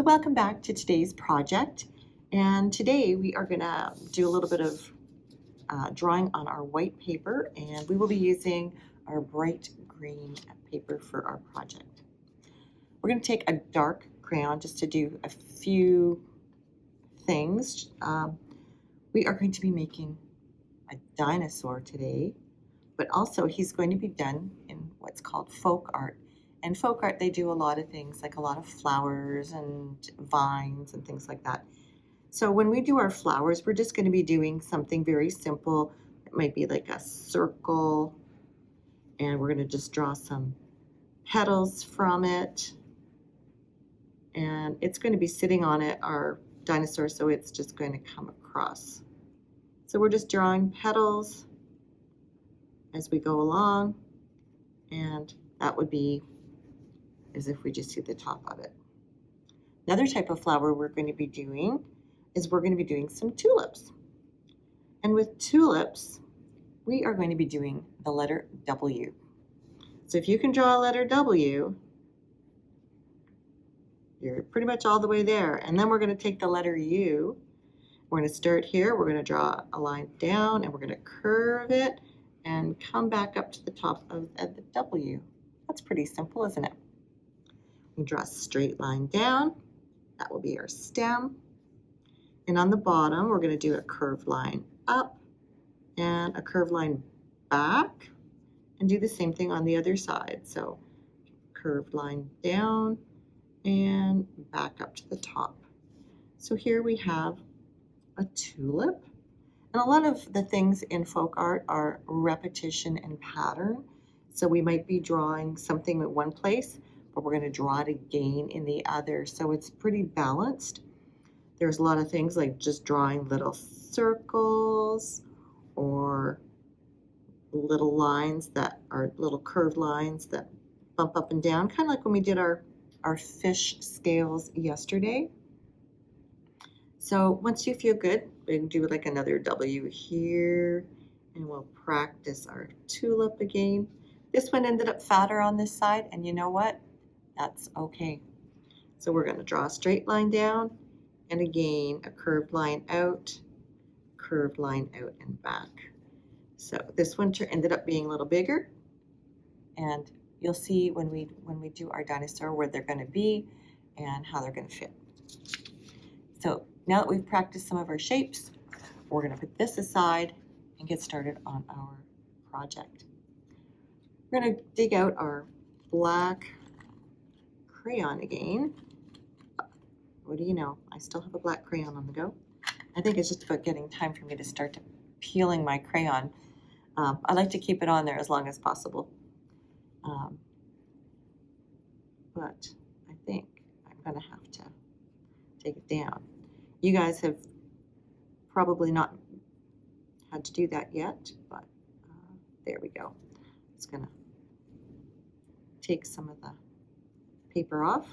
welcome back to today's project. And today we are going to do a little bit of drawing on our white paper, and we will be using our bright green paper for our project. We're going to take a dark crayon just to do a few things. We are going to be making a dinosaur today, but also he's going to be done in what's called folk art. And folk art, they do a lot of things, like a lot of flowers and vines and things like that. So when we do our flowers, we're just going to be doing something very simple. It might be like a circle, and we're going to just draw some petals from it. And it's going to be sitting on it, our dinosaur, so it's just going to come across. So we're just drawing petals as we go along, and that would be as if we just see the top of it. Another type of flower we're going to be doing is we're going to be doing some tulips. And with tulips, we are going to be doing the letter W. So if you can draw a letter W, you're pretty much all the way there. And then we're going to take the letter U. We're going to start here. We're going to draw a line down, and we're going to curve it and come back up to the top of the W. That's pretty simple, isn't it? We draw a straight line down. That will be our stem. And on the bottom, we're going to do a curved line up and a curved line back, and do the same thing on the other side. So curved line down and back up to the top. So here we have a tulip. And a lot of the things in folk art are repetition and pattern. So we might be drawing something at one place, but we're going to draw it again in the other. So it's pretty balanced. There's a lot of things like just drawing little circles or little lines that are little curved lines that bump up and down, kind of like when we did our fish scales yesterday. So once you feel good, we can do like another W here, and we'll practice our tulip again. This one ended up fatter on this side, and you know what? That's okay. So we're going to draw a straight line down, and again a curved line out and back. So this one ended up being a little bigger, and you'll see when we do our dinosaur where they're going to be and how they're going to fit. So now that we've practiced some of our shapes, we're going to put this aside and get started on our project. We're going to dig out our black crayon again. What do you know? I still have a black crayon on the go. I think it's just about getting time for me to start peeling my crayon. I like to keep it on there as long as possible. But I think I'm going to have to take it down. You guys have probably not had to do that yet, but there we go. It's going to take some of the paper off.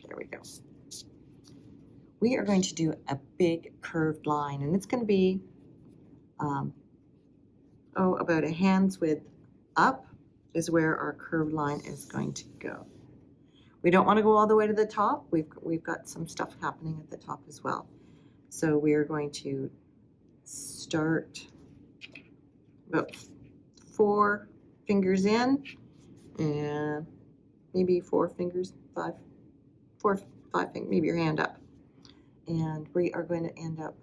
There we go. We are going to do a big curved line, and it's going to be about a hand's width up is where our curved line is going to go. We don't want to go all the way to the top. We've got some stuff happening at the top as well. So we are going to start about 4 fingers in, and maybe 4 fingers, 5 fingers, maybe your hand up. And we are going to end up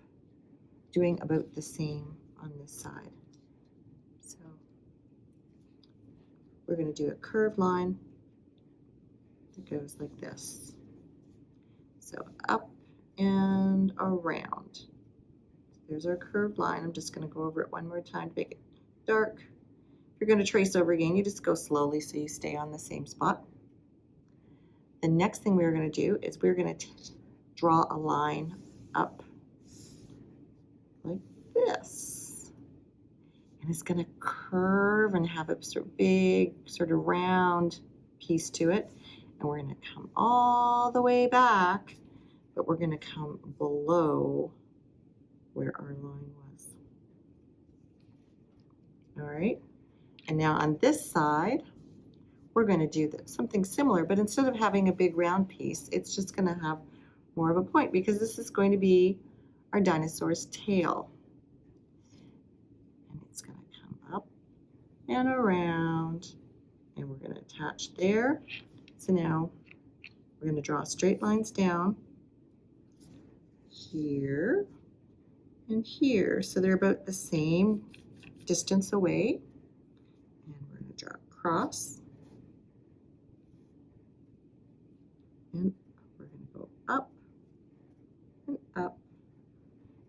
doing about the same on this side. So we're going to do a curved line that goes like this. So up and around. There's our curved line. I'm just going to go over it one more time to make it dark. If you're going to trace over again, you just go slowly so you stay on the same spot. The next thing we're going to do is we're going to draw a line up like this. And it's going to curve and have a sort of big, sort of round piece to it. And we're going to come all the way back, but we're going to come below where our line was. All right. And now on this side, we're going to do something similar, but instead of having a big round piece, it's just going to have more of a point because this is going to be our dinosaur's tail. And it's going to come up and around, and we're going to attach there. So now we're going to draw straight lines down here and here. So they're about the same distance away. And we're going to draw a cross. And we're going to go up and up.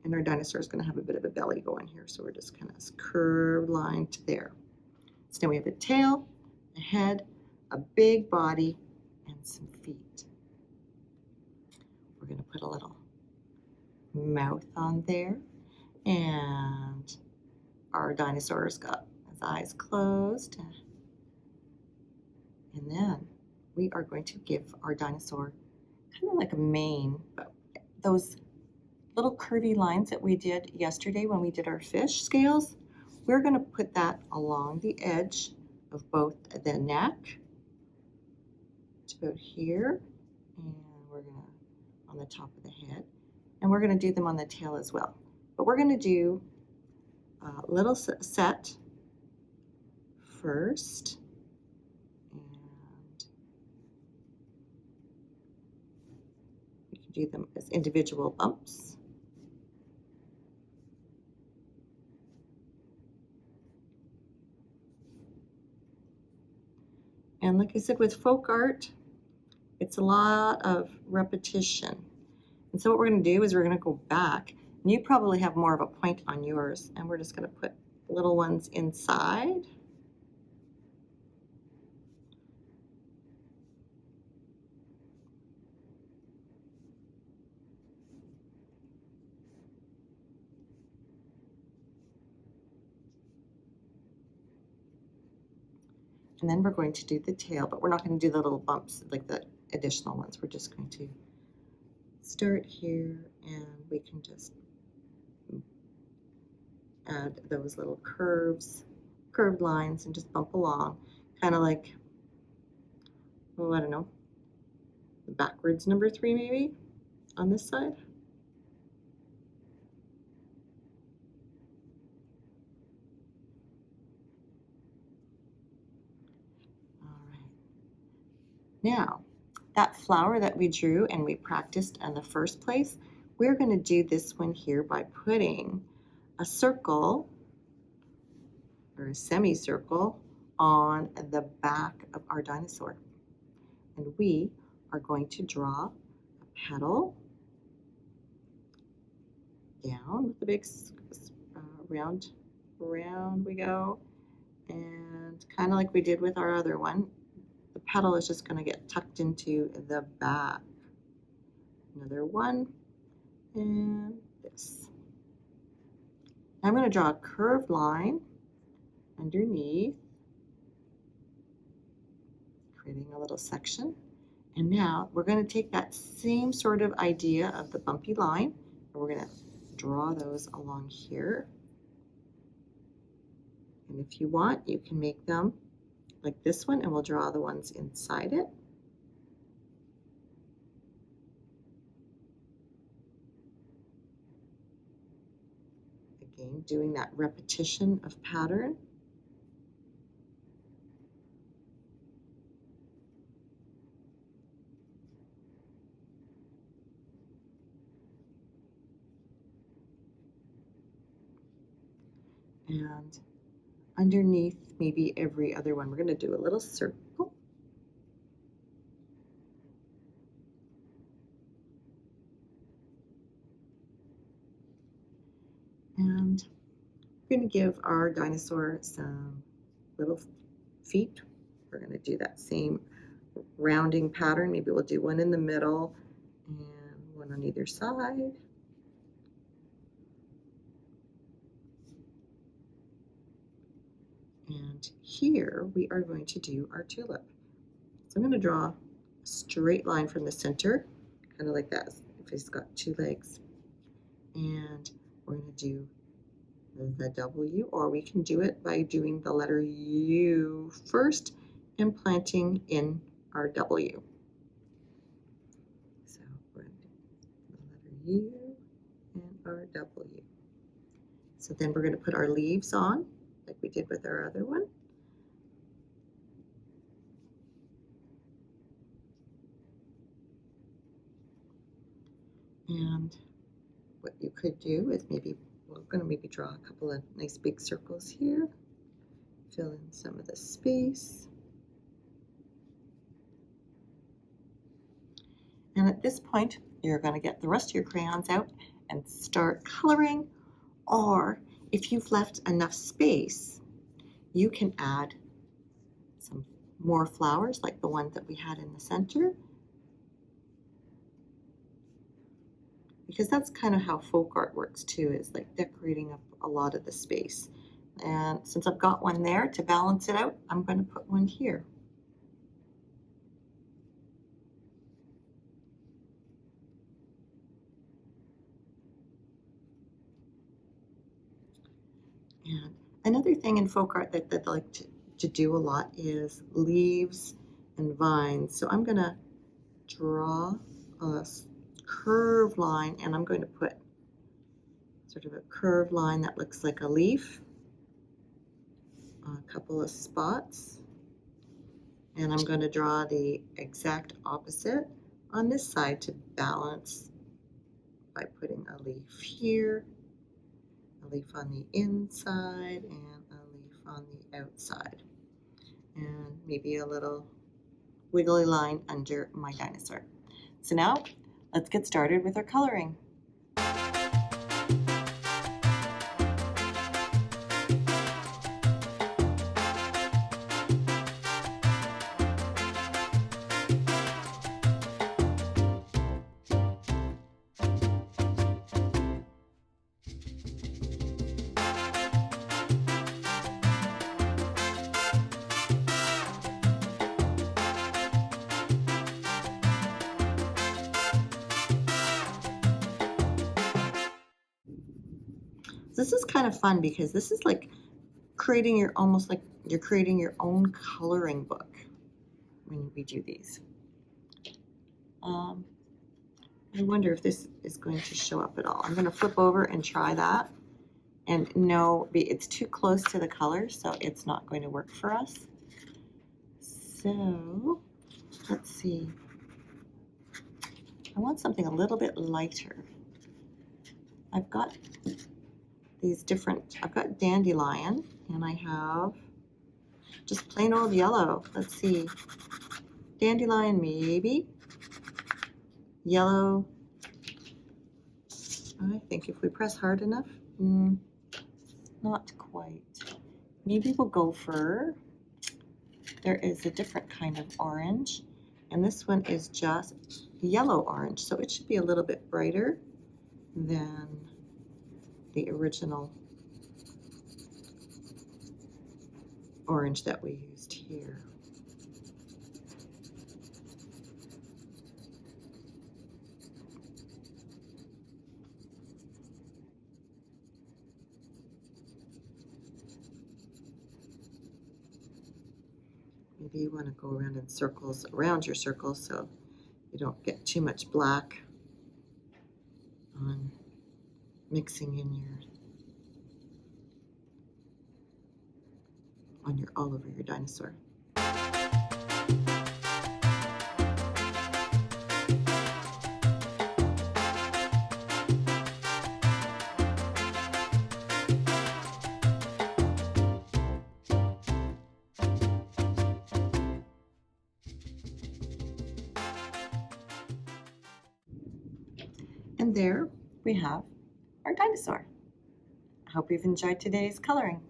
And our dinosaur is going to have a bit of a belly going here. So we're just kind of curved line to there. So now we have a tail, a head, a big body, and some feet. We're going to put a little mouth on there. And our dinosaur's got his eyes closed. And then we are going to give our dinosaur kind of like a mane, but those little curvy lines that we did yesterday when we did our fish scales, we're going to put that along the edge of both the neck to about here, and we're going to on the top of the head, and we're going to do them on the tail as well. But we're going to do a little set first, and we can do them as individual bumps. And like I said, with folk art, it's a lot of repetition. And so what we're going to do is we're going to go back, and you probably have more of a point on yours, and we're just going to put little ones inside. And then we're going to do the tail, but we're not going to do the little bumps like the additional ones. We're just going to start here, and we can just add those little curved lines, and just bump along, kind of like, oh, I don't know, backwards number 3 maybe on this side. Now, that flower that we drew and we practiced in the first place, we're going to do this one here by putting a circle or a semicircle on the back of our dinosaur. And we are going to draw a petal down with the big round we go, and kind of like we did with our other one, the petal is just going to get tucked into the back. Another one, and this. I'm going to draw a curved line underneath, creating a little section. And now we're going to take that same sort of idea of the bumpy line, and we're going to draw those along here. And if you want, you can make them like this one, and we'll draw the ones inside it. Again, doing that repetition of pattern. And underneath maybe every other one, we're going to do a little circle. And we're going to give our dinosaur some little feet. We're going to do that same rounding pattern. Maybe we'll do one in the middle and one on either side. And here we are going to do our tulip. So I'm going to draw a straight line from the center, kind of like that, if it's got 2 legs. And we're going to do the W, or we can do it by doing the letter U first and planting in our W. So we're going to do the letter U and our W. So then we're going to put our leaves on like we did with our other one. And what you could do is maybe, we're going to maybe draw a couple of nice big circles here. Fill in some of the space. And at this point, you're going to get the rest of your crayons out and start coloring. Or if you've left enough space, you can add some more flowers like the one that we had in the center. Because that's kind of how folk art works too, is like decorating up a lot of the space. And since I've got one there to balance it out, I'm going to put one here. And another thing in folk art that I like to do a lot is leaves and vines. So I'm going to draw a curved line, and I'm going to put sort of a curved line that looks like a leaf, a couple of spots, and I'm going to draw the exact opposite on this side to balance by putting a leaf here, a leaf on the inside, and a leaf on the outside, and maybe a little wiggly line under my dinosaur. So now let's get started with our coloring. This is kind of fun because this is like creating your, almost like you're creating your own coloring book when we do these. I wonder if this is going to show up at all. I'm going to flip over and try that. And no, it's too close to the color, so it's not going to work for us. So let's see. I want something a little bit lighter. I've got these different, I've got dandelion, and I have just plain old yellow. Let's see. Dandelion, maybe. Yellow. I think if we press hard enough, not quite. Maybe we'll go for, there is a different kind of orange, and this one is just yellow orange, so it should be a little bit brighter than the original orange that we used here. Maybe you want to go around in circles around your circles so you don't get too much black on mixing in your all over your dinosaur. And there we have our dinosaur. I hope you've enjoyed today's coloring.